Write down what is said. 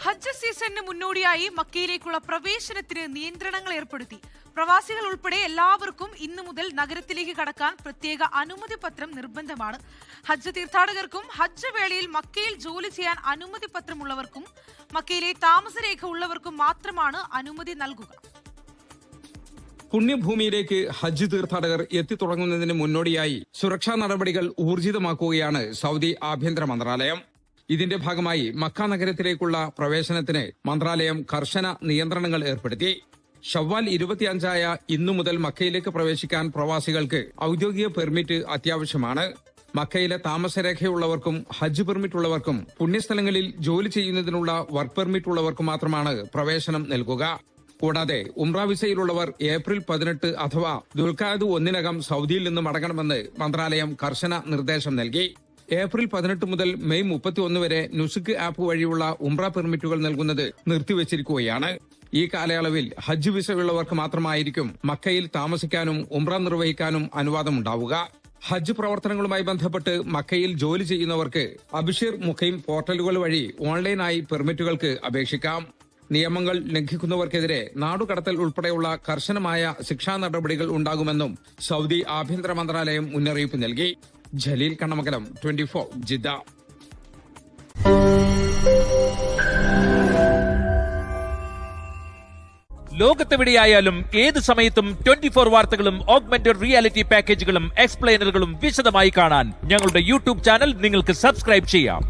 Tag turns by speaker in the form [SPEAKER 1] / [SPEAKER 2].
[SPEAKER 1] ഹജ്ജ് സീസണിന് മുന്നോടിയായി മക്കയിലേക്കുള്ള പ്രവേശനത്തിന് നിയന്ത്രണങ്ങൾ ഏർപ്പെടുത്തി. പ്രവാസികൾ ഉൾപ്പെടെ എല്ലാവർക്കും ഇന്നു മുതൽ നഗരത്തിലേക്ക് കടക്കാൻ പ്രത്യേക അനുമതി പത്രം നിർബന്ധമാണ്. ഹജ്ജ് തീർത്ഥാടകർക്കും ഹജ്ജ് വേളയിൽ മക്കയിൽ ജോലി ചെയ്യാൻ അനുമതി പത്രമുള്ളവർക്കും മക്കയിലെ താമസരേഖ ഉള്ളവർക്കും മാത്രമാണ് അനുമതി നൽകുക.
[SPEAKER 2] പുണ്യഭൂമിയിലേക്ക് ഹജ്ജ് തീർത്ഥാടകർ എത്തിത്തുടങ്ങുന്നതിന് മുന്നോടിയായി സുരക്ഷാ നടപടികൾ ഊർജിതമാക്കുകയാണ് സൗദി ആഭ്യന്തര മന്ത്രാലയം. ഇതിന്റെ ഭാഗമായി മക്ക നഗരത്തിലേക്കുള്ള പ്രവേശനത്തിന് മന്ത്രാലയം കർശന നിയന്ത്രണങ്ങൾ ഏർപ്പെടുത്തി. ഷവ്വാൽ 25 ഇന്നു മുതൽ മക്കയിലേക്ക് പ്രവേശിക്കാൻ പ്രവാസികൾക്ക് ഔദ്യോഗിക പെർമിറ്റ് അത്യാവശ്യമാണ്. മക്കയിലെ താമസരേഖയുള്ളവർക്കും ഹജ്ജ് പെർമിറ്റ് ഉള്ളവർക്കും പുണ്യസ്ഥലങ്ങളിൽ ജോലി ചെയ്യുന്നതിനുള്ള വർക്ക് പെർമിറ്റ് ഉള്ളവർക്കും മാത്രമാണ് പ്രവേശനം നൽകുക. കൂടാതെ ഉംറ വിസയിലുള്ളവർ ഏപ്രിൽ 18 അഥവാ ദുൽഖഅദ് 1 സൗദിയിൽ നിന്ന് മടങ്ങണമെന്ന് മന്ത്രാലയം കർശന നിർദ്ദേശം നൽകി. ഏപ്രിൽ 18 മുതൽ മെയ് 31 വരെ നുസുക്ക് ആപ്പ് വഴിയുള്ള ഉംറ പെർമിറ്റുകൾ നൽകുന്നത് നിർത്തിവച്ചിരിക്കുകയാണ്. ഈ കാലയളവിൽ ഹജ്ജ് വിസയുള്ളവർക്ക് മാത്രമായിരിക്കും മക്കയിൽ താമസിക്കാനും ഉംറ നിർവഹിക്കാനും അനുവാദമുണ്ടാവുക. ഹജ്ജ് പ്രവർത്തനങ്ങളുമായി ബന്ധപ്പെട്ട് മക്കയിൽ ജോലി ചെയ്യുന്നവർക്ക് അബ്ശിർ മുഖൈം പോർട്ടലുകൾ വഴി ഓൺലൈനായി പെർമിറ്റുകൾക്ക് അപേക്ഷിക്കാം. നിയമങ്ങൾ ലംഘിക്കുന്നവർക്കെതിരെ നാടുകടത്തൽ ഉൾപ്പെടെയുള്ള കർശനമായ ശിക്ഷാ നടപടികൾ ഉണ്ടാകുമെന്നും സൗദി ആഭ്യന്തര മന്ത്രാലയം മുന്നറിയിപ്പ് നൽകി. ജലീൽ കണ്ണമംഗലം, 24 ജിദ്ദ.
[SPEAKER 3] ലോകത്തെവിടെയായാലും ഏത് സമയത്തും 24 വാർത്തകളും ഓഗ്മെന്റഡ് റിയാലിറ്റി പാക്കേജുകളും എക്സ്പ്ലെയിനറുകളും വിശദമായി കാണാൻ ഞങ്ങളുടെ യൂട്യൂബ് ചാനൽ നിങ്ങൾക്ക് സബ്സ്ക്രൈബ് ചെയ്യാം.